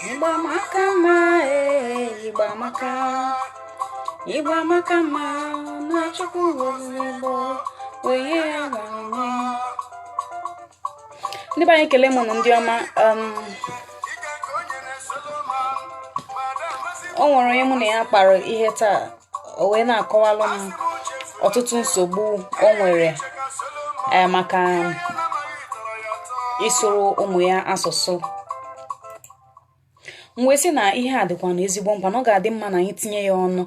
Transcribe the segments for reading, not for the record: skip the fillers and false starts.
Igba makama, Igba maka, Igba makama, na chukwu Igbo, oye agame. Ndị be anyị kelee mụnụ ndị ọma. O nwere onye mụ na ya kpara ihe taa, o wee na-akọwalụ m ọtụtụ nsogbu o nwere maka ịsụrụ ụmụ ya asụsụ. M wee sị na ihe a dịkwa na ezigbo mkpa na ọ ga-adị mma na anyị tinye ya ọnụ,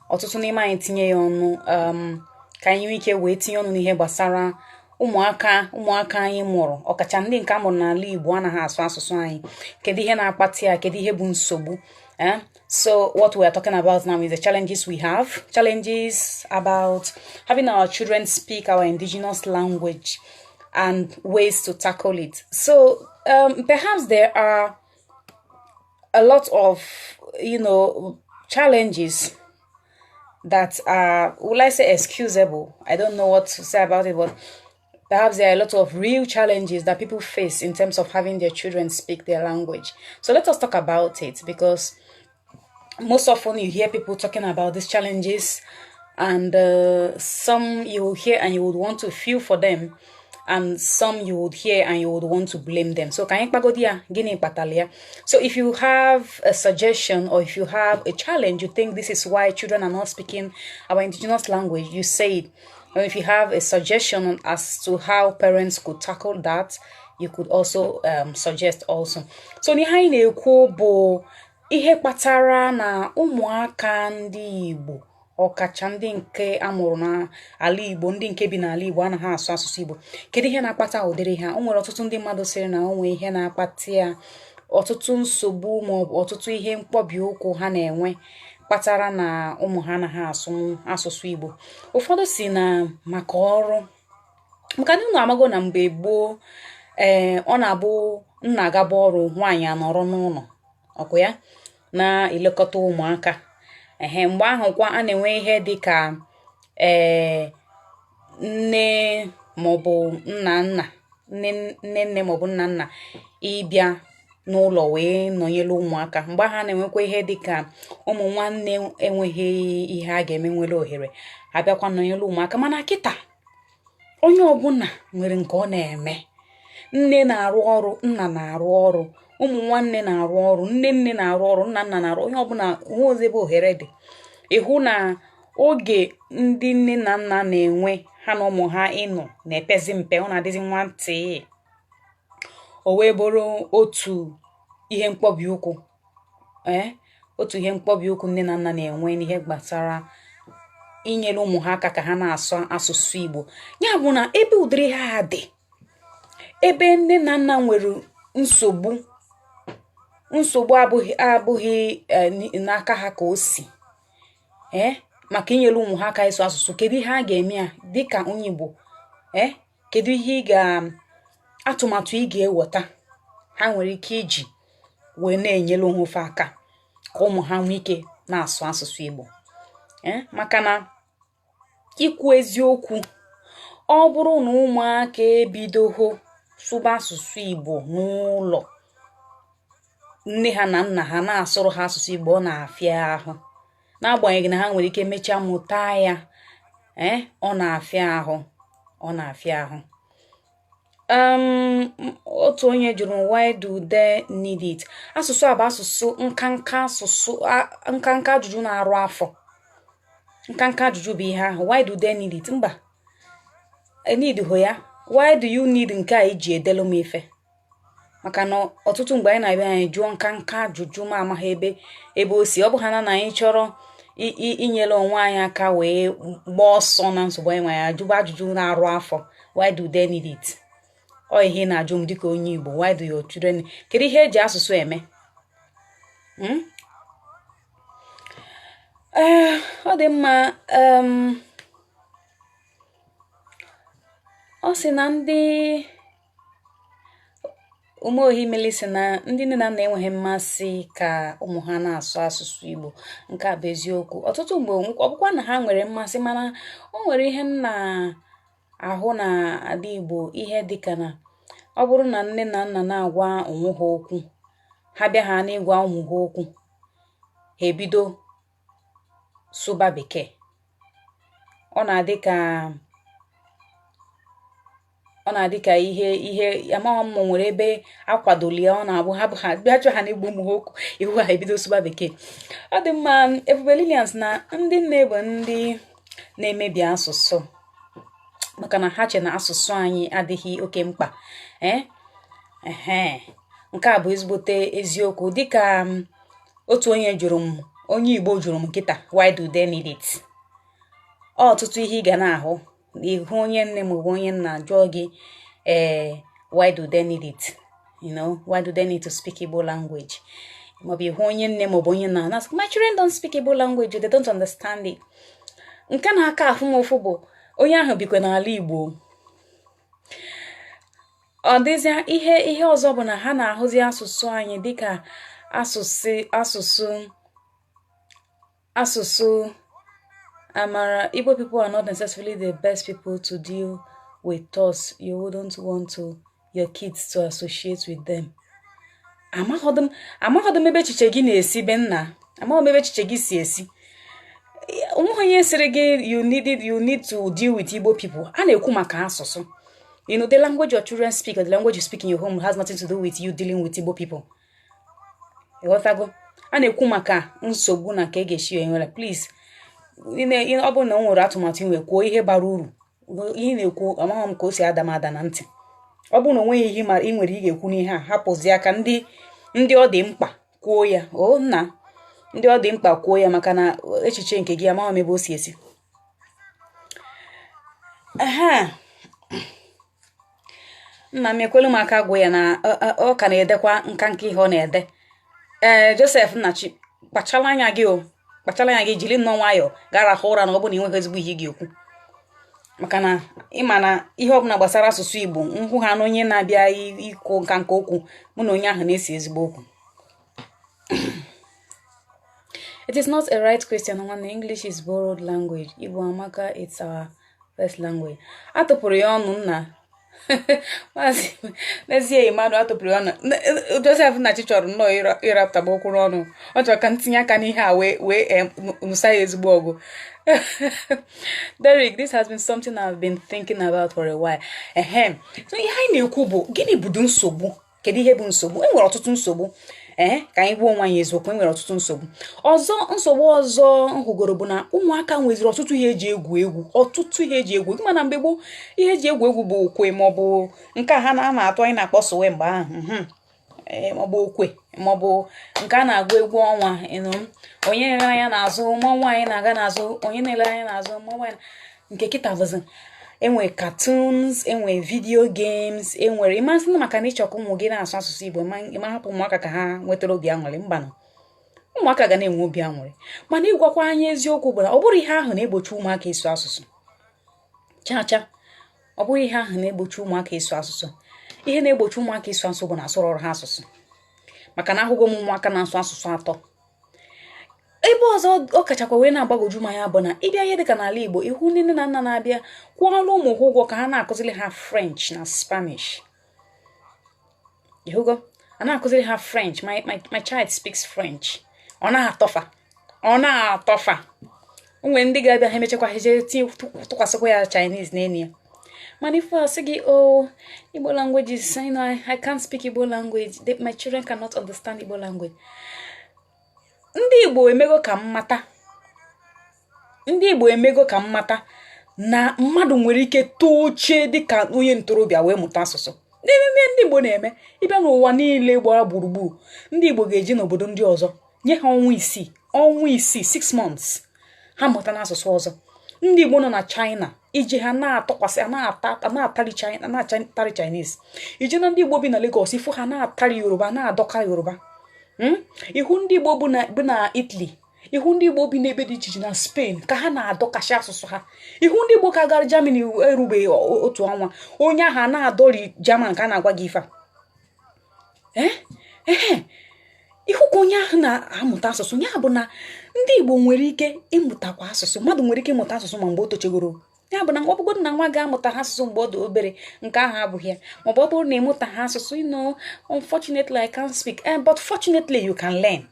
ọtụtụ n'ime anyị tinye ya ọnụ, ka anyị nwee ike wee tinye ọnụ n'ihe gbasara ụmụaka anyị mụrụ, ọkacha ndị nke a mụrụ n'ala Igbo anaghị asụ asụsụ anyị. Kedu ihe na-akpata ya? Kedu ihe bụ nsogbu? So what we are talking about now is the challenges we have, challenges about having our children speak our indigenous language and ways to tackle it. So perhaps there are a lot of, challenges that are, will I say, excusable? I don't know what to say about it, but perhaps there are a lot of real challenges that people face in terms of having their children speak their language. So let us talk about it, because most often you hear people talking about these challenges, and some you will hear and you would want to feel for them, and some you would hear and you would want to blame them. So so if you have a suggestion, or if you have a challenge, you think this is why children are not speaking our indigenous language, you say it. Or if you have a suggestion as to how parents could tackle that, you could also suggest also. So ihe kpatara na ụmụaka ndị Igbo, ọkacha ndị nke amụrụ na ala Igbo, ndị nke bi n'ala Igbo anaghị asụ asụsụ Igbo. Kedu ihe na-akpata ụdịrị ha? O nwere ọtụtụ ndị mmadụ sịrị na o nwere ihe na-akpata ya, ọtụtụ nsogbu ma ọ bụ ọtụtụ ihe mkpọbi ụkwụ ha na-enwe kpatara na ụmụ ha anaghị asụ asụsụ Igbo. Ụfọdụ si na maka ọrụ, maka na unu amago na mgbe gboo, ọ na-abụ nna agaba ọrụ, nwaanyị anọrọ n'ụlọ, ọkụ ya, na-elekọta ụmụaka. Mgbe ahụ kwa a na-enwe ihe dịka nne maọbụ nna maọbụ nna ịbịa n'ụlọ wee nọnyere ụmụaka. Mgbe ha na-enwekwa ihe dịka ụmụ nwanne enweghị ihe a ga-eme, nwere ohere, abịakwa nọnyere ụmụaka. Mana kịta onye ọbụla nwere nke ọ na-eme. Nne na-arụ ọrụ, nna na-arụ ọrụ, ụmụ nwanne na-arụ ọrụ, nne na-arụ ọrụ, nna na-arụ. Onye ọbụla nwe ozi ebe ohere dị. Ịhụ na oge ndị nne na nna na-enwe ha na ụmụ ha ịnọ na-epezi mpe, ọ na-adịzi nwantị. O wee bụrụ otu ihe mkpọbi ụkwụ, nne na nna na-enwe n'ihe gbasara inyere ụmụ ha aka ka ha na-asụ asụsụ Igbo. Ya bụ na ebe ụdịrị ha dị, ebe nne na nna nwere nsogbu abụghị n'aka ha ka o si, maka inyere ụmụ ha aka ịsụ asụsụ. Kedu ihe a ga-eme ya dịka onye Igbo? Kedu ihe atụmatụ ị ga-eweta ha nwere ike iji wee na-enyere onwe ofe aka ka ụmụ ha nwee ike na-asụ asụsụ Igbo? Maka na ikwu eziokwu, ọ bụrụ na ụmụaka ebidoho sụba asụsụ Igbo n'ụlọ, nne ha na nna ha na-asụrụ ha asụsụ Igbo, ọ na-afịa ahụ. N'agbanyeghị na ha nwere ike mechaa mụta ya, ọ na-afịa ahụ. Otu onye jụrụ, why do they need it? Asụsụ a bụ asụsụ nkanka ajụjụ na-arụ afọ. Nkanka ajụjụ bụ ihe ahụ. Why do they need it? Mba, need ho ya. Why do you need nke a iji edelu m ife? Maka na ọtụtụ mgbe anyị na-abịa anyị jụọ nkanka ajụjụ ma amaghị ebe o si. Ọ bụ ha na anyị chọrọ inyere onwe anyị aka wee gbaa ọsọ na nsogbu anyị nwe ya, jụba ajụjụ na-arụ afọ. Why do they need it? Ọ ihe na-ajụ m dịka onye Igbo. Why do your children? Kedu ihe eji asụsụ eme? Ọ dị mma. Ọ sị na ndị Umeohimili sị na ndị nne na nna enweghị mmasị ka ụmụ ha na-asụ asụsụ Igbo. Nke a bụ eziokwu. Ọtụtụ mgbe ọ bụkwa na ha nwere mmasị, mana o nwere ihe m na-ahụ na ala Igbo, ihe dịka na ọ bụrụ na nne na nna na-agwa onwe ha okwu, ha bịa ha na-ịgwa ụmụ ha okwu ha ebido sụba bekee. Ọ na-adị ka ihe amaghị m nwere ebe akwadoli ya. Ọ na-abụ ha bịa chọ ha na-egbu ụmụ ha okwu ihu ha ebido sụba bekee. Ọ dị mma Ebube Lilians na ndị nne bụ ndị na-emebi asụsụ maka na ha che na asụsụ anyị adịghị oke mkpa. Nke a bụ ezigbote eziokwu. Dịka otu onye Igbo jụrụ m nkịta, why do they need it? Ọtụtụ ihe ị ga na-ahụ ihu onye nne maọbụ onye nna jụọ gị why do they need it? Why do they need to speak Igbo language? Maọbụ ihu onye nne maọbụ onye nna na my children don't speak Igbo language, they don't understand it. Nke na-aka afụ m ụfụ bụ onye ahụ bikwa n'ala Igbo. Ọ dịzịa ihe ọzọ bụ na ha na-ahụzi asụsụ anyị dịka asụsụ amara. Igbo people are not necessarily the best people to deal with us. You wouldn't want your kids to associate with them. Amaghọdụ m ebe echiche gị na-esi be nna. Amaghọ m ebe echiche gị si esi. Onye sịrị gị you need to deal with Igbo people. A na-ekwu maka asụsụ. The language your children speak or the language you speak in your home has nothing to do with you dealing with Igbo people. Ịghọtago? A na-ekwu maka nsogbu na ka ga-esi enwere. Please, ọ bụrụ na o nwere atụmatụ inwe kwuo ihe bara uru. Ihe na-ekwu amaghị m ka o si ada m ada na ntị. Ọ bụrụ na onweghị ihe ị nwere ị ga-ekwu n'ihe a, hapụzi aka ndị ọ dị mkpa kwuo ya. Nna ndị ọ dị mkpa kwuo ya maka na echiche nke gị amaghị m ebe o si esi. Nna m ekwelu m aka gwụ ya na ọ ka na-edekwa nka ihe ọ na-ede. Joseph Nnachi, kpachala anya gị jiri nnọọ nwayọọ ga-arahụ ụra na ọ bụ na ị nweghị ezigbo ihe ị ga-ekwu. Maka na ịma na ihe ọbụla gbasara asụsụ Igbo nhụ ha na onye na-abịa ikwu nka okwu mụ na onye ahụ na-esi ezigbo okwu. It is not a right question. English is borrowed language. Igbo amaka, it's our first language. Atụpụrụ ya ọnụ nna. N'ezie mmadụ atụpụrụ ya ọnụ. Joseph Nnachi chọrọ nnọọ ịrapụtaba okwu n'ọnụ. Ọ chọrọ ka ntinye aka n'ihe a wee nụsa ya ezigbo ọgụ. Derek, this has been something I've been thinking about for a while. So ihe anyị na-ekwu bụ gịnị bụ nsogbu? Kedu ihe bụ nsogbu? Enwere ọtụtụ nsogbu. Ka anyị gbuo nwaanyị eziokwu, enwere ọtụtụ nsogbu. Nsogbu ọzọ nhụgoro bụ na ụmụaka nweziri ọtụtụ ihe eji egwu egwu. Mana mgbe gboo ihe eji egwu egwu bụ okwe maọbụ nke ha na-atụ anyị na-akpọ sowe mgbe ahụ. Maọbụ okwe maọbụ nke a na-agụ egwu ọnwa. Onye na-ele anya n'azụ nwa nwaanyị na-aga n'azụ, onye na-ele anya n'azụ nwa nwaanyị. Nke kịta bụzi enwere cartoons, enwere video games, enwere ịmasị na maka na ịchọka ụmụ gị na-asụ asụsụ Igbo ịma hapụ ụmụaka ka ha nwetara obi aṅụrị. Mbanụ, ụmụaka ga na-enwe obi aṅụrị. Mana ịgwakwa anyị eziokwu bụ na ọ bụrụ ihe ahụ na-egbochi ụmụaka ịsụ asụsụ. Ọ bụrụ ihe ahụ na-egbochi ụmụaka ịsụ asụsụ. Ihe na-egbochi ụmụaka ịsụ asụsụ bụ na asụrụ ọrụ ha asụsụ. Maka na ahụgo m ụmụaka na-asụ asụsụ 3. Ebe ọzọ ọ kachakwa wee na-agbagoju m anya bụ na ịbịa ihe dịka n'ala Igbo, ihu ndị nne na nna na-abịa kwụọrọ ụmụ ha ụgwọ ka ha na-akụziri ha French na Spanish. Ihugo, a na-akụziri ha French. My child speaks French. Ọ na-atọfa. Onwe ndị ga-abịa ha emechakwa ha tụkwasịkwa ya Chinese n'enyi ya. Mana if I say, Igbo language is, I can't speak Igbo language. My children cannot understand Igbo language. Ndị Igbo emego ka mmata na mmadụ nwere ike toche dịka onye ntorobịa wee mụta asụsụ. Ndị Igbo na-eme ịbịa n'ụwa niile gbara gburugburu. Ndị Igbo ga-eji n'obodo ndị ọzọ nye ha ọnwa isii 6 months ha mụta n'asụsụ ọzọ. Ndị Igbo nọ na China ije ha na-atọkwasị na-atari Chinese. Ije na ndị Igbo bi na Lagos ifu ha na-atari Yoruba na-adọka Yoruba. Ihu ndị Igbo bụ na Italy, ihu ndị Igbo bi n'ebe dị iche iche na Spain ka ha na-adọkashi asụsụ ha. Ihu ndị Igbo ka gara Germany erubeghị otu ọnwa, onye ahụ na-adọri German ka a na-agwa gị ife. Ihu ka onye ahụ na-amụta asụsụ ya bụ na ndị Igbo nwere ike ịmụtakwa asụsụ. Mmadụ nwere ike ịmụta asụsụ ma mgbe o tochegoro ya bụ na ọ bụgodị na nwa ga-amụta ha asụsụ mgbe ọ dị obere nke ahụ abụghị ya, maọbụ ọ bụrụ na ịmụta ha asụsụ unfortunately I can't speak, but fortunately you can learn.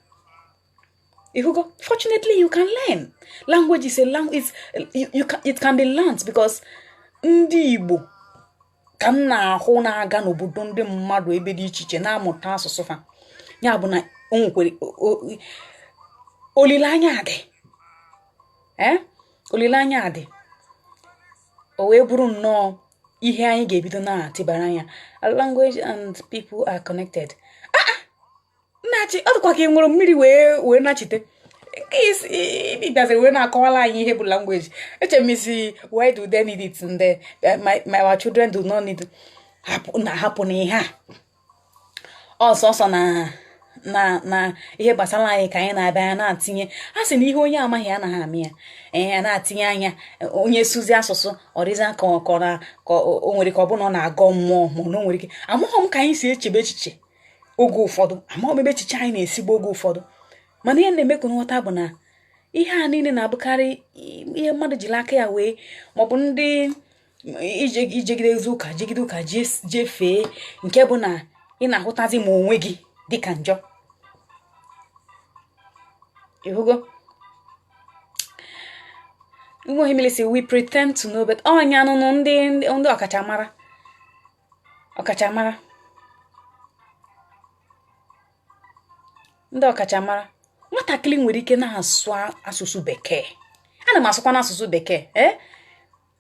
Fortunately you can learn. Language is a language, it can be learned, because ndị Igbo ka m na-ahụ na-aga n'obodo ndị mmadụ ebe dị iche iche na-amụta asụsụ fa. Ya bụ na o nwekwere olileanya dị, olileanya dị. O wee bụrụ nnọọ ihe anyị ga-ebido na-atịbara anya. Language and people are connected. Nachi ọ dịkwa ka ị ṅụrụ mmiri wee nachite ịbịaziri wee na-akọwala anyị ihe bụ language. Eche m isi, why do they need it? And our children do not need hapụ na ihe a ọsọsọ na ihe gbasara anyị ka anyị na-abịa na-atinye. A sị na ihe onye amaghị anaghị amị ya, na-atinye anya onye suzi asụsụ ọrịza ka o nwere ka ọ bụ na ọ na-agọ mmụọ, ma na o nwere ike amaghị m ka anyị si echebe echiche oge ụfọdụ, amaghị m ebe echiche anyị na-esigbo oge ụfọdụ. Mana ihe na-eme ka nghọta bụ na ihe a niile na-abụkarị ihe mmadụ jiri aka ya wee, maọbụ ndị ijegide ụka jefee, nke bụ na ị na-ahụtazi ma onwe gị dịka njọ. Ịhụgo Igbo Himilisi, we pretend to know, but ọnya nụnụ ndị ọkachamara ndị ọkachamara. Nwatakịrị nwere ike na-asụ asụsụ bekee. Ana m asụkwa n'asụsụ bekee.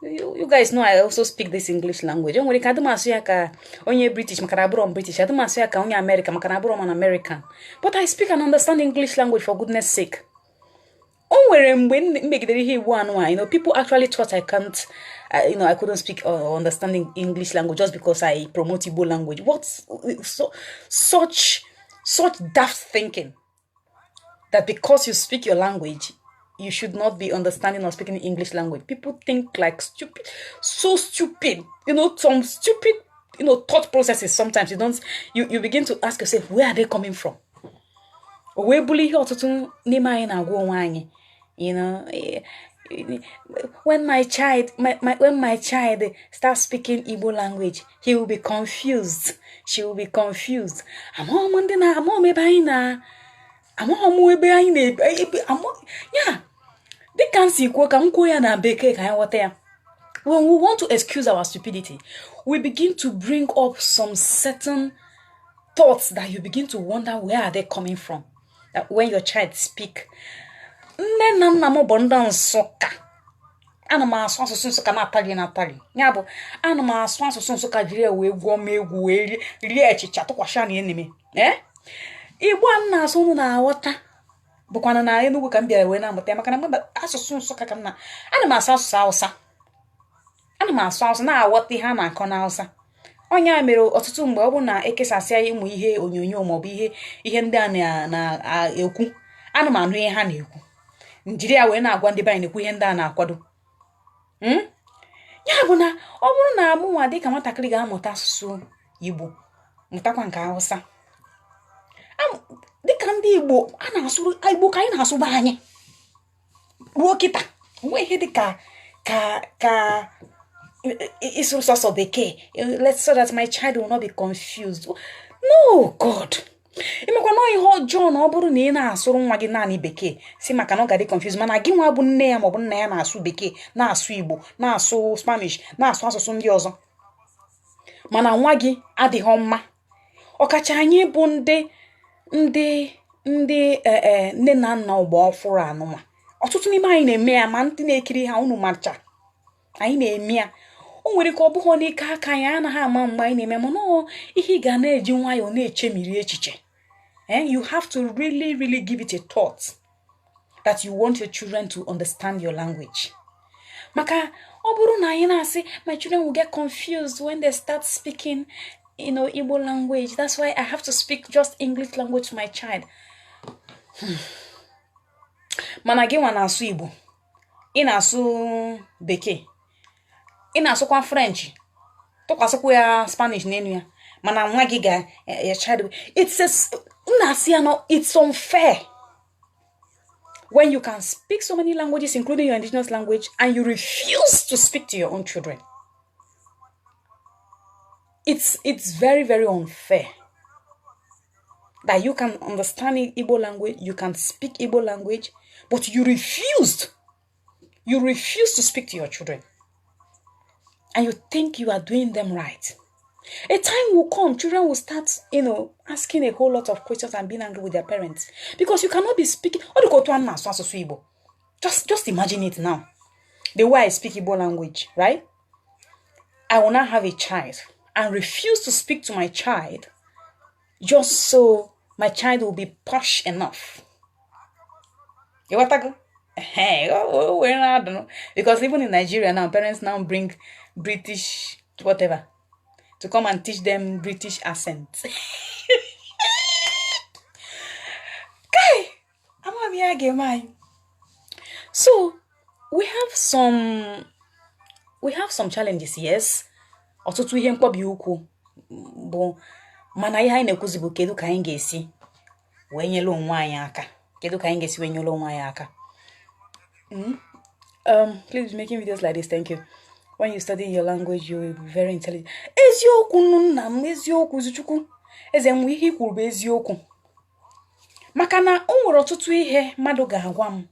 You guys know I also speak this English language. Nwere ike adịmasụ ya ka onye British maka na abụrụ m British, adịmasụ ya ka onye America maka na abụrụ m an American. But I speak and understand English language, for goodness sake. O nwere mgbe mmegidere ihe Igbo anụ, people actually thought I can't, I couldn't speak or understand English language just because I promote Igbo language. What such daft thinking, that because you speak your language, you should not be understanding or speaking English language. People think like stupid, so stupid. Some stupid, thought processes. Sometimes you begin to ask yourself, where are they coming from? We bully ọtụtụ n'ime anyị na-agwa onwe anyị, when my child starts speaking Igbo language, he will be confused. She will be confused. They can't see na bekee ka ya ghọta ya. When we want to excuse our stupidity, we begin to bring up some certain thoughts that you begin to wonder, where are they coming from? That when your child speak, nne na nna m bụ ndị Nsụka, ana m asụ asụsụ Nsụka na-atali ya bụ ana m asụ asụsụ Nsụka jiri wee gwuo m egwu wee rie echicha tụkwasị na eneme. Igbo a na-asụ unu na-aghọta bụkwana na Enugu ka m bịara wee na-amụta ya, maka na mgbe asụsụ Nsụka ka ana m asụ asụsụ Hausa, ana m asụ Hausa na-aghọta ihe a na-akọ na Hausa. Onye mere ọtụtụ mgbe ọ bụ na ekesasịa ịmụ ihe onyonyo maọbụ ihe ndị a na-ekwu, ana m anụ ihe ha na-ekwu, njiri ya wee na-agwa ndị be anyị na-ekwu ihe ndị a na-akwado. Ya bụ na ọ bụrụ na amụnwa dịka nwatakịrị ga-amụta asụsụ Igbo, mụtakwa nke Hausa, dịka ndị Igbo a na-asụ Igbo ka anyị na-asụba anyị ruo kịta. Nwe ihe dịka ka ịsụrụ sọsọ bekee, so that my child will not be confused. No, God. Imekwa na ihe ọjọọ na ọ bụrụ na ị na-asụrụ nwa gị naanị bekee si maka na ọ ga-adị confused, mana gị nwa bụ nne ya maọbụ nna ya na-asụ bekee, na-asụ Igbo, na-asụ Spanish, na-asụ asụsụ ndị ọzọ, mana nwa gị adịghị mma. Ọkacha anyị bụ ndị nne na nna ọgbọ ọfụrụ anụma, ọtụtụ n'ime anyị na-eme ya, ma ndị na-ekiri ha unu macha anyị na-eme ya. O nwere ka ọ bụghị n'ike aka anyị anaghị ama mgbe anyị na-eme, mana ihe ga na-eji nwayọọ na-echemiri echiche. You have to really give it a thought that you want your children to understand your language. Maka ọ bụrụ na anyị na-asị, my children will get confused when they start speaking Igbo language. That's why I have to speak just English language to my child. Mana gị nwa na-asụ Igbo, ị na-asụ bekee, ị na-asụkwa French, tụkwasịkwa ya Spanish n'enu ya, mana nwa gị your child, it's unfair. When you can speak so many languages, including your indigenous language, and you refuse to speak to your own children. It's very, very unfair that you can understand Igbo language, you can speak Igbo language, but you refuse to speak to your children. And you think you are doing them right. A time will come, children will start, asking a whole lot of questions and being angry with their parents. Because you cannot be speaking. Just imagine it now. The way I speak Igbo language, right? I will not have a child and refuse to speak to my child just so my child will be posh enough. You want to go? Hey, I don't know. Because even in Nigeria now, parents now bring British whatever to come and teach them British accent. So we have some challenges, yes. Ọtụtụ ihe mkpọbi ukwu bụ mana ihe anyị na-ekwuzi bụ kedu ka anyị ga-esi wee nyere onwe anyị aka. Kedu ka anyị ga-esi wee nyere onwe anyị aka. Please be making videos like this, thank you. When you study your language, you will be very intelligent. Eziokwu nna m, eziokwu Zuchukwu. Eze m ihe kwuru bụ eziokwu. Maka na o nwere ọtụtụ ihe mmadụ ga-agwa m.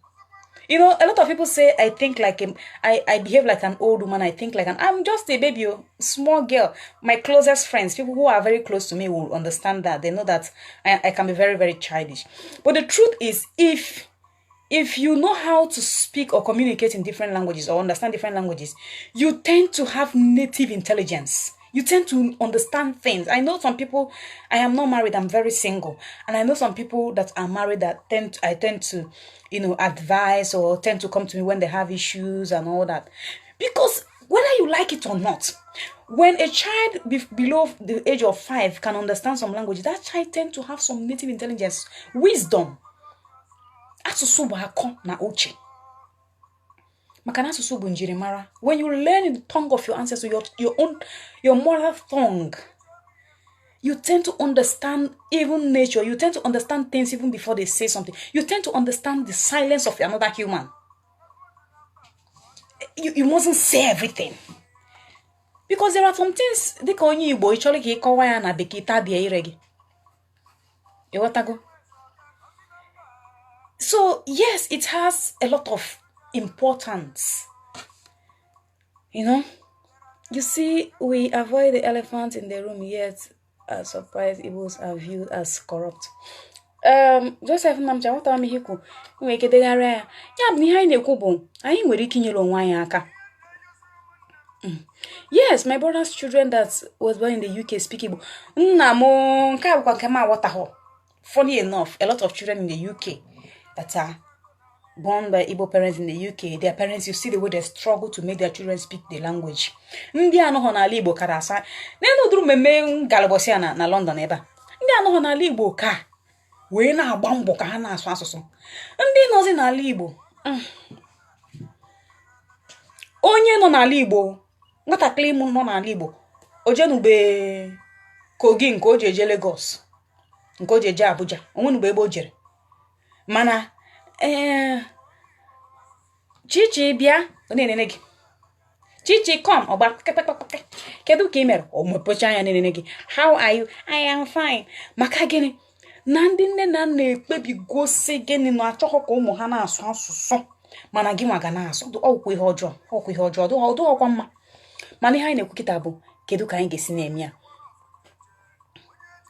A lot of people say I think like I behave like an old woman. I think like I'm just a baby, small girl. My closest friends, people who are very close to me will understand that. They know that I can be very, very childish. But the truth is, if you know how to speak or communicate in different languages or understand different languages, you tend to have native intelligence. You tend to understand things. I know some people, I am not married, I'm very single. And I know some people that are married that I tend to, advise or tend to come to me when they have issues and all that. Because whether you like it or not, when a child below the age of 5 can understand some language, that child tends to have some native intelligence, wisdom. Asụsụ bụ akọ na uche. Maka na asụsụ bụ njirimara. When you learn the tongue of your ancestors, your mother tongue, you tend to understand even nature. You tend to understand things even before they say something. You tend to understand the silence of another human. You mustn't say everything. Because there are some things, dịka onye Igbo, ịchọrọ ka ịkọwa ya na bekee tabie ire gị. Ịghọtago? So, yes, it has a lot of importance. You see, we avoid the elephant in the room, yet are surprised Igbos are viewed as corrupt. Joseph Namcha, what am I here? We get the area. Yeah, behind the kubo. I ain't very keen on wine. Yes, my brother's children that was born in the UK speak Igbo. Funny enough, a lot of children in the UK that are born by Igbo parents in the UK, their parents, you see the way they struggle to make their children speak the language. Ndị anọghọ n'ala Igbo kara asa. N'elu duru mmemme Galabosia na London ebe a. Ndị anọghọ n'ala Igbo ka wee na-agba mbọ ka ha na-asụ asụsụ. Ndị nọzi n'ala Igbo. Onye nọ n'ala Igbo, nwatakịrị m nọ n'ala Igbo, ojenube Kogi nke o ji eje Lagos, nke o ji eje Abuja, onwenube ebe o jere. Mana Chichi bịa onenene gị. Chichi come ọgba kekekekeke. Kedu ka ị mere? O mepecha anya nenene gị. How are you? I am fine. Maka gịnị? Na ndị nne na nna ekpebigosi gịnị na achọghọ ka ụmụ ha na-asụ asụsụ. Mana gị nwa ga na-asụ. Ọgwụkwa ihe ọjọọ. Ọgwụkwa ihe ọjọọ. Ọdụghọkwa mma. Mana ihe anyị na-ekwu kịta bụ kedu ka anyị ga-esi na-eme ya?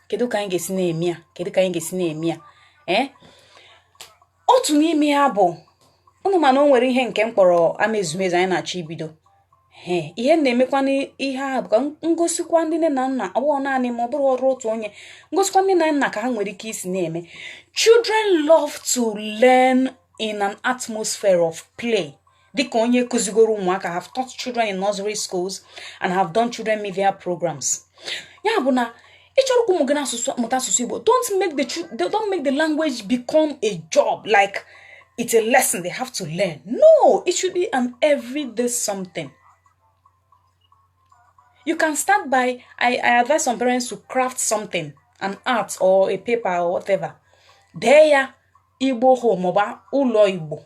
Kedu ka anyị ga-esi na-eme ya? Kedu ka anyị ga-esi na-eme ya? Otu n'ime ya bụ unu mana o nwere ihe nke mkpọrọ amezumezu anyị na-achọ ibido. Ihe na-emekwa n'ihe a bụ ka ngosikwa ndị nne na nna ọ bụghị naanị ma ọ bụrụ ọrụ otu onye, ngosikwa ndị nne na nna ka ha nwere ike isi na-eme. Children love to learn in an atmosphere of play. Dịka onye kụzigoro ụmụaka, have taught children in nursery schools and have done children media programs. Ya bụ na ịchọrọ ka ụmụ gị na-amụta asụsụ Igbo, don't make the language become a job, like it's a lesson they have to learn. No, it should be an everyday something. You can start by, I advise some parents to craft something, an art or a paper or whatever. There, Igbo home oba ụlọ Igbo.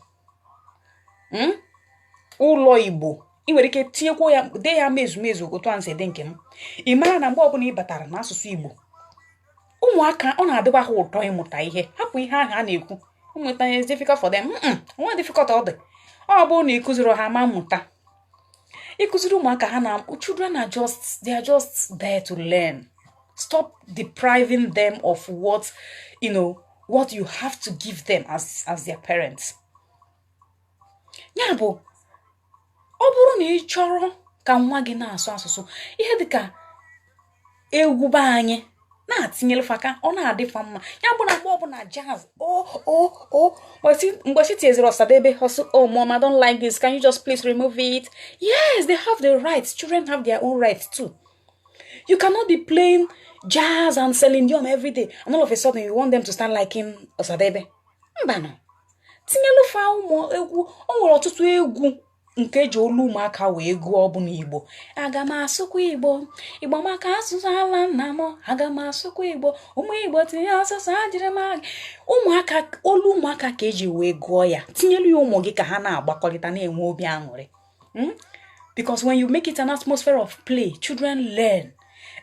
Ụlọ Igbo. I nwere ike tinyekwo ya de ya mezumezu otu anse de nke m. I mara na mgbe ọbụla ị batara n'asụsụ Igbo, ụmụaka ọ na-adịba ha ụtọ ịmụta ihe. Hapụ ihe ahụ a na-ekwu. Ụmụta is difficult for them. Nwa difficult ọ dị. Ọ bụrụ na ịkụziri ha ma mmụta. Ịkụziri ụmụaka ha na children are just there to learn. Stop depriving them of what you have to give them as their parents. Ya bụ, ọ bụrụ na ị chọrọ ka nwa gị na-asụ asụsụ, ihe dịka egwu be anyị na-atinyere faka, ọ na-adịfa mma. Ya bụ na mgbe ọbụla jazz, mgbe she tieziri Osadebe, oh mom, I don't like this, can you just please remove it? Yes, they have the rights. Children have their own rights too. You cannot be playing jazz and Celine Dion every day, and all of a sudden you want them to start liking Osadebe. Mbano. Tinyelu fa ụmụ egwu, o nwere ọtụtụ egwu nke eji olu ụmụaka wee gụọ ọbụna Igbo. Aga m asụkwa Igbo, Igbo maka asụsụ ala nna m. Aga m asụkwa Igbo, ụmụ Igbo tinye asụsụ ajịrị m. Ụmụaka, olu ụmụaka ka eji wee gụọ ya. Tinyelu ya ụmụ gị ka ha na-agbakọrịta na-enwe obi aṅụrị. Because when you make it an atmosphere of play, children learn.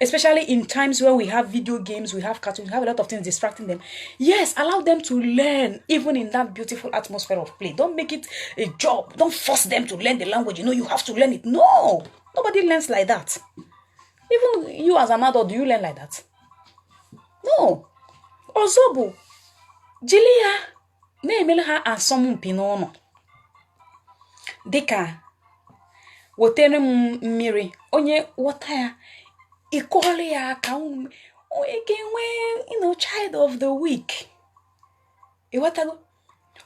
Especially in times where we have video games, we have cartoons, we have a lot of things distracting them. Yes, allow them to learn even in that beautiful atmosphere of play. Don't make it a job. Don't force them to learn the language. You have to learn it. No, nobody learns like that. Even you as an adult, do you learn like that? No. Ozobu, Jilia, na-emele ha asọmpi n'ụlọ. Dịka wotere m mmiri, onye wọta ya, ikoli ya ka enwe child of the week. Iwatago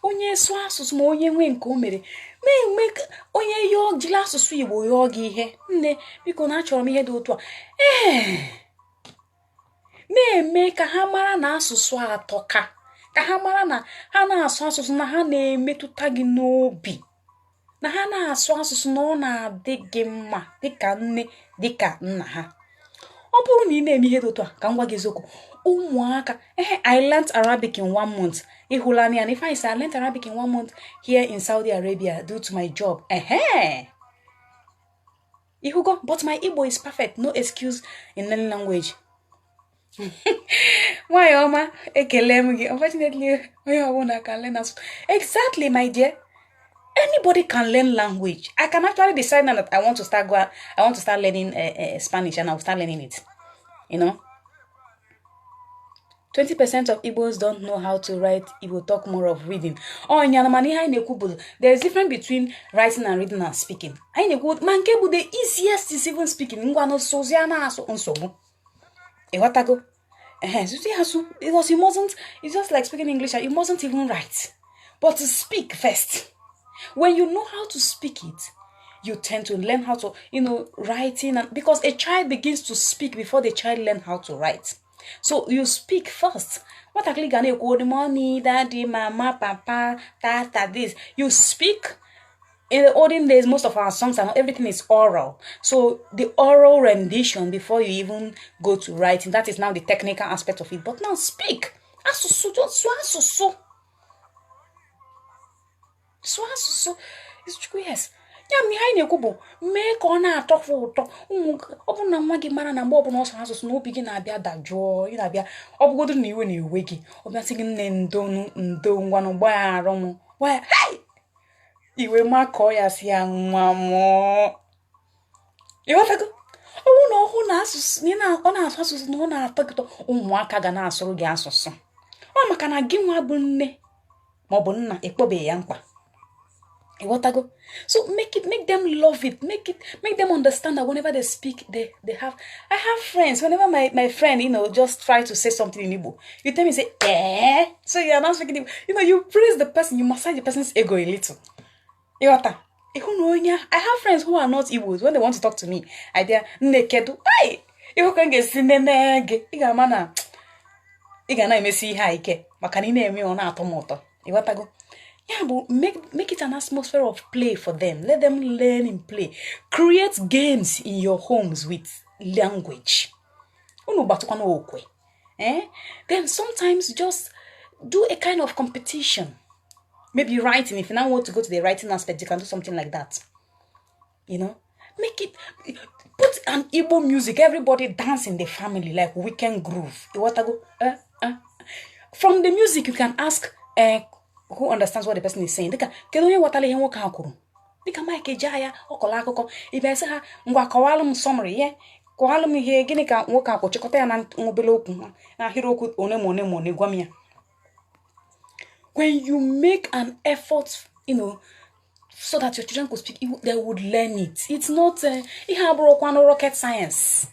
onye su asụsụ ma onye nwe nke o mere na-eme onye yo jila asụsụ Igbo yo gị ihe. Nne biko na achọrọ m ihe dị otu a. Na-eme ka ha mara na asụsụ atọka, ka ha mara na ha na-asụ asụsụ na ha na-emetụta gị n'obi, na ha na-asụ asụsụ na ọ na-adị gị mma dịka nne dịka nna ha. Ọ bụrụ na ị na-eme ihe dị otu a, ka m gwa gị eziokwu, ụmụaka, I learned Arabic in 1 month. Ihulani, and if I say I learned Arabic in 1 month here in Saudi Arabia due to my job, Ihugo, but my Igbo is perfect. No excuse in learning language. Why, Oma? Unfortunately, I can learn as exactly, my dear. Anybody can learn language. I can actually decide now that I want to start learning Spanish, and I'll start learning it. 20% of Igbos don't know how to write. Igbo talk more of reading. There's difference between writing and reading and speaking. The easiest is even speaking. Because it's just like speaking English. You mustn't even write, but to speak first. When you know how to speak it, you tend to learn how to, writing. Because a child begins to speak before the child learns how to write. So you speak first. What actually gonna good morning, daddy, mama, papa, tata, this. You speak. In the olden days, most of our songs and everything is oral. So the oral rendition before you even go to writing, that is now the technical aspect of it. But now speak. Yes. Ya mi ha na-ekwu bụ mee ka ọ na-atọfụ ụtọ. Ọ bụ na nwa gị mara na mgbe ọ bụla ọ sụrụ asụsụ na obi gị na-abịa dajụọ, ị na-abịa ọ bụgodu na iwe na-ewe gị, ọ bịa sị gị nne ndo ngwanụ gbagharụ m. Iwe makọọ ya si ya nwa m. Ịghọtago? Ọ bụ na ọhụ na asụsụ ọ na-asụ asụsụ na ọ na-atọ gị ụtọ, ụmụaka ga na-asụrụ gị asụsụ. Ọ maka na gị nwa bụ nne ma ọ bụ nna ekpobeghị ya mkpa. So make them love it. Make them understand that whenever they speak, they have. I have friends. Whenever my friend, just try to say something in Igbo, you tell me, say, so you are not speaking Igbo. You praise the person, you massage the person's ego a little. I have friends who are not Igbos. When they want to talk to me, I dare nekedu. Hey, you can get sinenege. Igamana. Igana mesi haike. Makanine emi ona atomoto. Yeah, but make it an atmosphere of play for them. Let them learn in play. Create games in your homes with language. Then sometimes just do a kind of competition. Maybe writing. If you now want to go to the writing aspect, you can do something like that. You know, make it, put an Igbo music, everybody dance in the family like weekend groove. You want to go? From the music, you can ask who understands what the person is saying. They can Mike Jaya or Kolako. If I say, Mwakawalum summary, yeah. Kohalum here, Ginica, Woka, Chicota, and Mobiloku, and Hiroku, Onemone, Guamia. When you make an effort, you know, so that your children could speak, they would learn it. It's not, rocket science.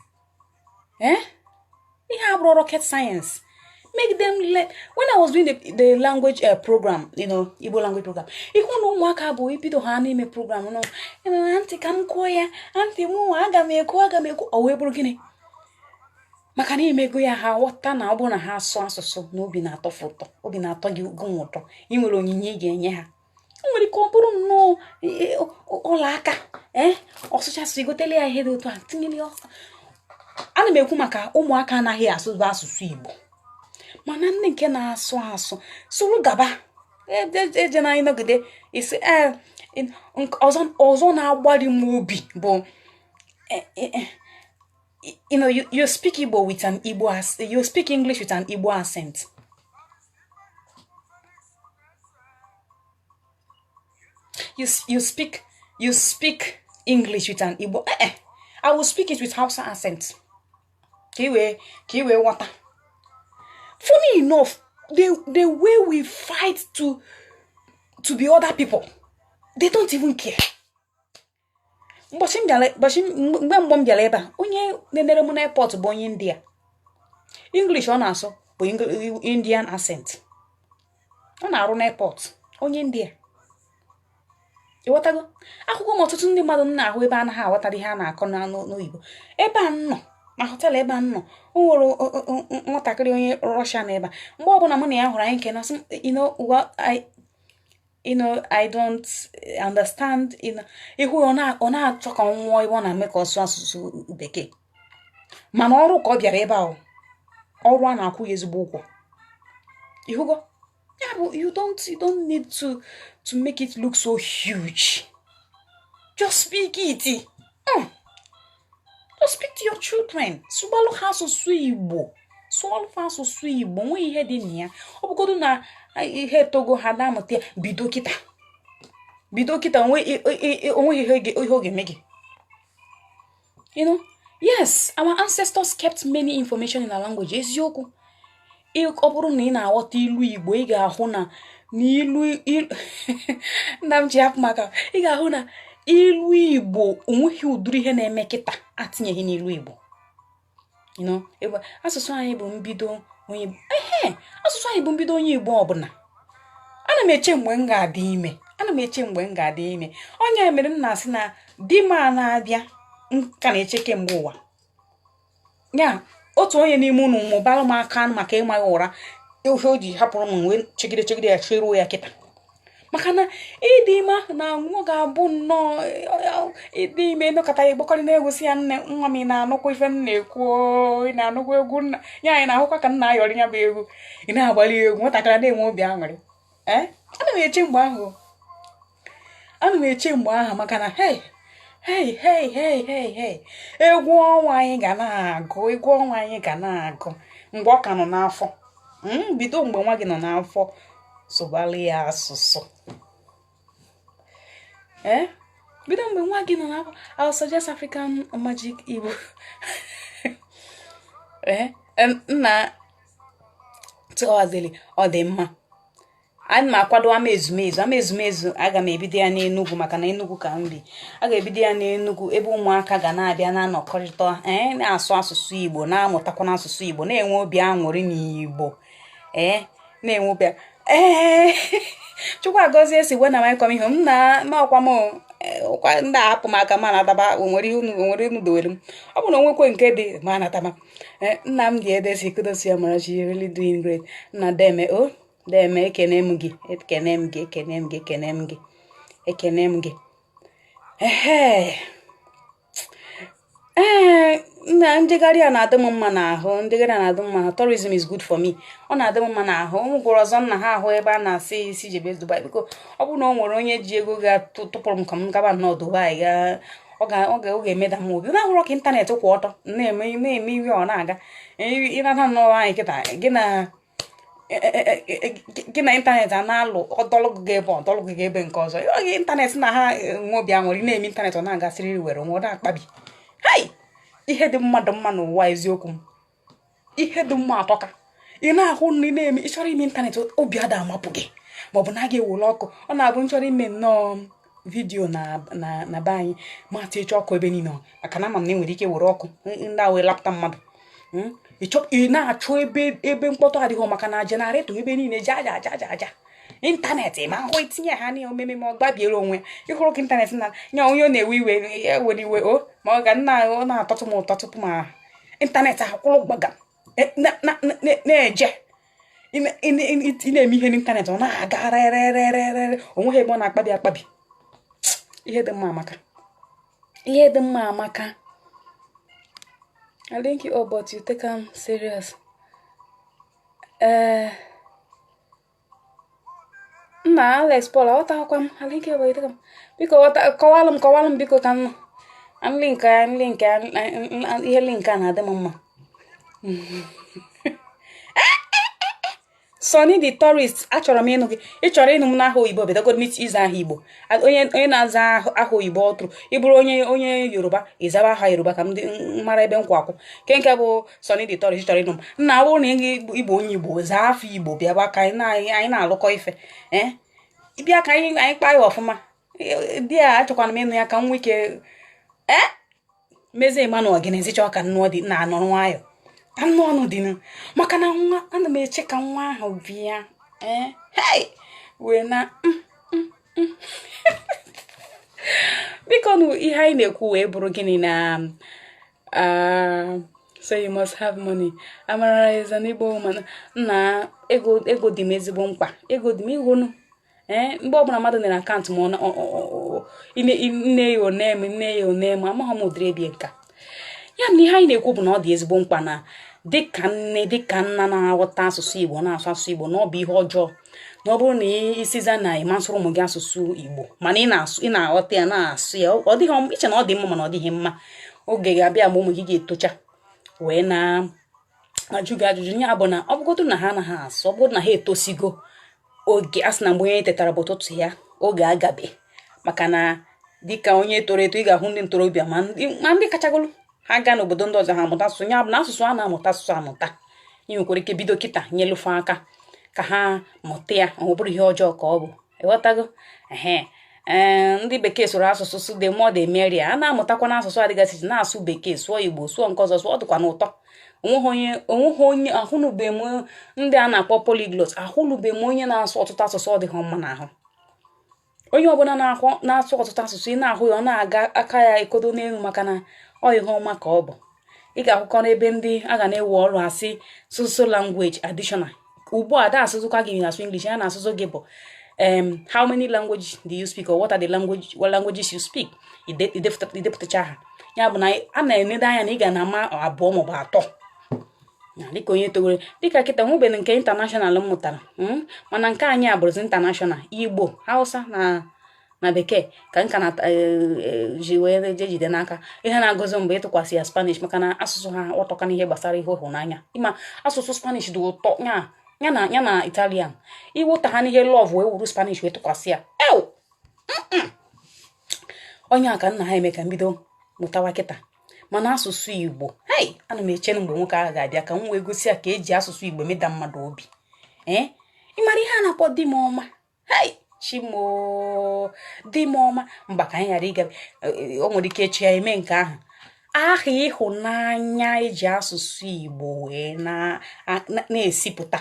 Rocket science. Make them learn. When I was doing the language program, you know, Igbo language program, you know, Mwakabo, Ipito Hanime program, you know, Auntie Kamkoya, Auntie Mu, Agameko, or Webrugini. Makani mego ya ha wata na obo na ha so no bi na atọfoto obi na atọ gi gunwoto inwere onyinye ga enye ha nwere ko buru no ola aka osucha so igotele ya ihe dị otu a tinyeli o ana m ekwu maka ụmụaka anaghị asụsụ Igbo mana nne nke na-asụ suru gaba eje na inogide isi ọzọ na-agbali m obi bụ you know, you speak Igbo with an Igbo you speak English with an Igbo accent. You speak English with an Igbo. I will speak it with Hausa accent. Kiwe water. Funny enough, the way we fight to be other people, they don't even care. Mbom jaleba onye nenere mu na airport bụ onye India. English ọ na-asụ bụ Indian accent. Ọ na-arụ na airport onye India. Ịghọtago? Akwụkwọ m ọtụtụ ndị mmadụ na-ahụ ebe anaghị aghọtara ihe a na-akọ n'Igbo. Ebe a nọ na hotel ebe a nọ o nwere nwatakịrị onye Russia na ebe a. Mgbe ọbụla mụ na ya hụrụ anyị nke na I don't understand. Ihu ọ na-achọ ka nwụọ ebe ọ na-eme ka ọsụ asụsụ bekee. Mana ọrụ ka ọ bịara ebe ahụ. Ọrụ a na-akwụ ya ezigbo ụgwọ. Ihugo? Yeah, but you don't need to make it look so huge. Just speak it. Just speak to your children. Subalu ha asụsụ Igbo. Subalu ha asụsụ Igbo. Nwe ihe dị na ya. Ọ bụgodu na ihe togo ha na-amụta bido kita onwe ihe oge megi. You know, yes, our ancestors kept many information in our language. Eziokwu. Ọ bụrụ na ị na-aghọta ilu Igbo, ị ga-ahụ na n'ilu nna m ji hapụ maka ị ga-ahụ na ilu Igbo onweghị ụdịrị ihe na-eme kịta atinyeghị n'ilu Igbo. You know, asụsụ anyị bụ mbido onye asụsụ anyị bụ mbido onye Igbo ọbụla. Ana m eche mgbe m ga-adị ime. Onye mere m na-asị na di m na-abịa ka na-eche kemgbe ụwa. Ya, otu onye n'ime unu mụbara m aka maka ịma ya ụra. Ihe o ji hapụrụ m wee chegide ya cheruo ya kịta. Maka na ịdị ime na nwa ga-abụ nnọọ ịdị ime nọkọta ya gbakọrị na-egosi ya nne nwa m na-anụkwa ife m na-ekwu ị na-anụkwa egwu nna ya anyị na-ahụkwa ka nna ayọrị ya bụ egwu ị na-agbali egwu nwatakịrị na-enwe obi aṅụrị. Ana m eche mgbe ahụ maka na hey egwu ọnwa anyị ga na-agụ mgbe ọ ka nọ n'afọ. Bido mgbe nwa gị nọ n'afọ sụbali ya asụsụ. Bido mgbe nwa gị nọ n'afọ. I'll suggest African Magic Igbo. Nna tụọzili ọ dị mma. Ana m akwado ama ezumezu aga m ebido ya n'Enugu maka na Enugu ka m bi. A ga-ebido ya n'Enugu ebe ụmụaka ga na-abịa na-anọkọrịta na-asụ asụsụ Igbo na-amụtakwa n'asụsụ Igbo na-enwe obi aṅụrị n'Igbo. Na-enwe obi Chukwu agọzie si wena my come ihe m na ọkwa m kwa ndị apụ m aka ma na-ataba onwere unu dowere m. Ọ bụ na onwekwe nke dị ma na-ataba. Nna m dị edesi kudosi ya mara she really doing great. Nna deme Deme ekene m gị. na njegharị a na-adị m mma n'ahụ njegharị a na-adị m mma. Tourism is good for me. Ọ na-adị m mma n'ahụ. Ụmụ gwọrọ ọzọ nna ha ahụ ebe a na-asị isi jebe Dubai biko ọ bụrụ na o nwere onye ji ego ga-tụpụrụ m ka m gaba nnọọ Dubai ọ ga-emeda m obi. Na-ahụrọ ka ịntanetị kwụ ọtọ na-eme ihe ọ na-aga ịnata nnọọ anyị kịta gị na ịntanetị a na-alụ ọdọlụgụ gị ebe nke ọzọ oge ịntanetị na ha nwe obi aṅụrị na-eme ịntanetị ọ na-agasịrị were onwe ọ na-akpabi. Ihe dị mmadụ mma n'ụwa eziokwu m ihe dị mma atọka ị na-ahụ nri na-eme ịchọrọ ime ịntanetị obi ada amapụ gị maọbụ na ga ewere ọkụ ọ na-abụ nchọrọ ime nnọọ vidiyo na be anyị matụ ịchọ ọkụ ebe niile maka na ama m na enwere ike were ọkụ ndị a wee lapụta mmadụ ị na-achọ ebe mkpọtụ adịghị maka na jenaretọ ebe niile aja ịntanetị ma ahụ itinye ha na omeme ma ọ gbabiere onwe ịhụrụ ka ịntanetị na nya onye ọ na-ewe iwe were iwe ma ọ ga ọ na-atọtụ m ụtọ tupu ma ịntanetị akwụrụ gbaga na-eje ị na-eme ihe n'ịntanetị ọ na-aga rere onweghị ebe ọ na-akpabi ihe dị mma amaka I link you up but you take them serious. Nna Alex Paul aghọtaghịkwa m I link you but you take them biko kọwalụ m biko ka m link ihe link a na-adị m mma. Sonny the tourist achọrọ m ịnụ gị ịchọrọ ịnụ m n'aha oyibo bedogod mit iza aha Igbo onye na-aza aha oyibo ọtụrụ ịbụrụ onye Yoruba ịzaba aha Yoruba ka m mara ebe nkwa akwụ nke bụ Sonny the tourist chọrọ ịnụ m nna bụrụ na Igbo onye Igbo zaa afọ Igbo bịaba ka anyị na-alụkọ ife ịbịa ka anyị kpaa ya ọfụma di ya achọkwana m ịnụ ya ka m nwee ike meze Emmanuel Ogenizi chọọ ka nnụọ dị na anọrọ nwayọ anụ ọnụ dị maka na nwa ana m eche ka nwa ahụ bịa wee na biko nụ ihe anyị na-ekwu wee bụrụ gịnị na so you must have money. Amara is an Igbo woman na ego dị m ezigbo mkpa ego dị m ihunu mgbe ọbụla mmadụ na akaụntụ m nne ya oneme amaghị m ụdịrị ebie nka ya na ihe anyị na-ekwu bụ na ọ dị ezigbo mkpa na dịka nne dịka nna na-aghọta asụsụ Igbo na-asụ asụsụ Igbo na ọ bụ ihe ọjọọ na ọ bụrụ na isiza na ịmasụrụ ụmụ gị asụsụ Igbo mana ị na-aghọta ya na-asụ ya ọ dịghị iche na ọ dị mma mana ọ dịghị mma oge ga-abịa mgbe ụmụ gị ga-etocha wee na-ajụ gị ajụjụ ya bụ na ọ bụgodu na ha anaghị asụ ọ bụrụ na ha etosigo oge a sị na mgbe onye tetara bụ ụtụtụ ya oge agabe maka na dịka onye toro eto ị ga-ahụ ndị ntorobịa ma ndị kachagolu ha gaa n'obodo ndị ọzọ ha amụta asụsụ ya bụ na asụsụ a na-amụta asụsụ amụta ị nwekwara ike bido kịta nyelụfe aka ka ha mụta ya ọ bụrụ ihe ọjọọ ka ọ bụ ịghọtago ndị bekee sụrụ asụsụ sụ de mọ de meria a na-amụtakwa n'asụsụ adịgasị na-asụ bekee sụọ Igbo sụọ nke ọzọ sụọ dịkwa n'ụtọ onweghị onye ahụnube m ndị a na-akpọ polyglot ahụnube m onye na-asụ ọtụtụ asụsụ ọ dịghị mma n'ahụ onye ọbụla na-asụ ọtụtụ asụsụ ị na-ahụ ya ọ na-aga aka ya ekodo n'elu maka na ọ ihe ọma ka ọ bụ ị ga-ahụkọ n'ebe ndị a ga na-ewe ọrụ asị social language additional ugbu a da asụsụkwa gị na-asụ English ya na-asụsụ gị bụ how many languages do you speak or what are the languages you speak idepụtacha ha ya bụ na a na-enede anya na ị ga na-ama abụọ maọbụ atọ dịka onye togoro dịka kịta nwebere nke international m mụtara mana nke anyị abụrụzi international Igbo Hausa na bekee ka nka na ji wee jide n'aka ihe na-agọzi mgbe ịtụkwasị ya Spanish maka na asụsụ ha ọtọka n'ihe gbasara ihe ịhụnanya ịma asụsụ Spanish dị ụtọ ya na Italian iwụta ha n'ihe love wee wuru Spanish wee tụkwasị ya onye a ka nna ha eme ka mbido mụtawa kịta mana asụsụ Igbo ana m eche mgbe nwoke ahụ ga-abịa ka m wee gosi ya ka eji asụsụ Igbo meda mmadụ obi ịmara ihe a na-akpọ di m ọma chimo di m ọma mba ka anyị ghara ịga o nwere ike echi ya eme nke ahụ aha ịhụnanya eji asụsụ Igbo wee na-esipụta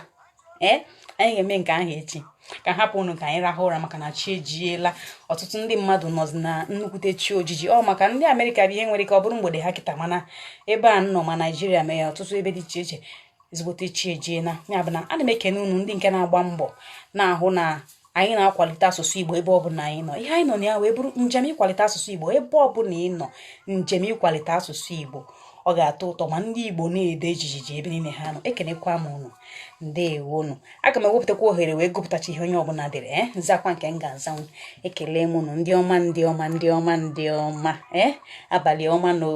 anyị ga-eme nke ahụ echi ka hapụ unu ka anyị rahụ ụra maka na chi ejiela ọtụtụ ndị mmadụ nọzi na nnukwute chi ojiji maka ndị Amerịka bụ ihe nwere ike ọ bụrụ mgbede ha kịta mana ebe a nọ ma Naịjirịa mee ya ọtụtụ ebe dị iche iche ezigbote chi ejiela ya bụ na ana m ekene unu ndị nke na-agba mbọ na-ahụ na anyị na-akwalite asụsụ Igbo ebe ọbụla anyị nọ. Ihe anyị nọ na ya wee bụrụ njem ịkwalite asụsụ Igbo ebe ọbụla ị nọ. Njem ịkwalite asụsụ Igbo ọ ga-atọ ụtọ ma ndị Igbo na-ede ejiji ebe niile ha nọ. Ekenekwa m unu, ndewonu. Aga m ewepụtakwa ohere wee gụpụtacha ihe onye ọbụla dere nzakwa nke m ga-azanwu. Ekele m unu ndị ọma, ndị ọma, ndị ọma, ndị ọma. Abalị ọma no.